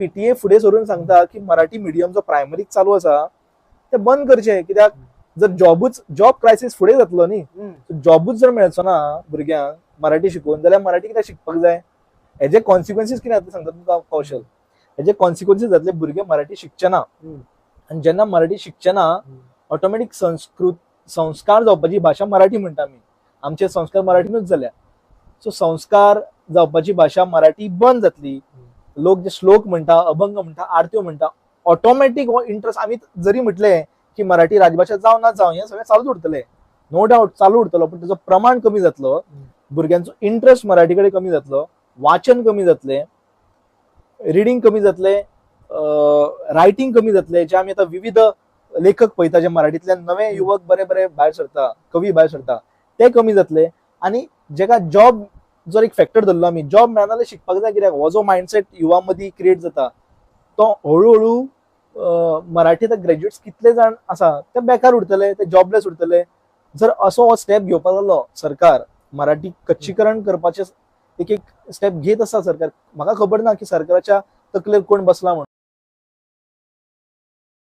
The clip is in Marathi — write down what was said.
पीटीए फुडें सरून सांगता की मराठी मिडियम जो प्रायमरीक चालू आसा ते बंद करचे, कित्याक जर जॉब क्रायसिस फुडें जातलो न्ही, जॉबूच जर मेळचो ना भुरग्यांक मराठी शिकून, जाल्यार मराठी कित्याक शिकपाक जाय? हेजे कॉन्सिक्वन्सीस कितें जाता सांगता तुमकां कौशल? हेजे कॉन्सिक्वन्सीस जातले भुरगे मराठी शिकचे ना, आनी जेन्ना मराठी शिकचे ना ऑटोमॅटीक संस्कार जावपाची भाशा मराठी म्हणटा आमी, आमचे संस्कार मराठीनूच जाल्या. सो संस्कार जावपाची भाशा मराठी बंद जातली. लोक जे श्लोक म्हणटा, अभंग म्हणटा, आरत्यो म्हणटा, ऑटोमॅटीक हो इंटरेस्ट आमी जरी म्हटले की मराठी राजभाषा जावं ना जावं, हे सगळें चालूच उरतलें, नो डाऊट चालू उरतलो, पण त्याचं प्रमाण कमी जातलो, भुरग्यांचो इंटरेस्ट मराठी कडेन कमी जातलो, वाचन कमी जातले, रिडिंग कमी जातले, रायटिंग कमी जातले. जे आमी आतां विविध लेखक पळयता जे मराठींतल्यान नवे युवक बरे बरे भायर सरता, कवी भायर सरता, ते कमी जातले. आनी जेका जॉब जर एक फॅक्टर धरलो आमी, जॉब मेळना जाल्यार शिकपाक जाय, कित्याक हो जो मायंडसेट युवा मदीं क्रिएट जाता तो हळू मराठी ग्रॅज्युएट्स कितले जाण आसा ते बेकार उरतले, ते जॉबलेस उरतले. जर असो हो स्टेप घेवपाक लागलो सरकार, मराठी कच्चीकरण करपाचे एक एक स्टेप घेत आसा सरकार, म्हाका खबर ना की सरकाराच्या तकलेर कोण बसला म्हणून.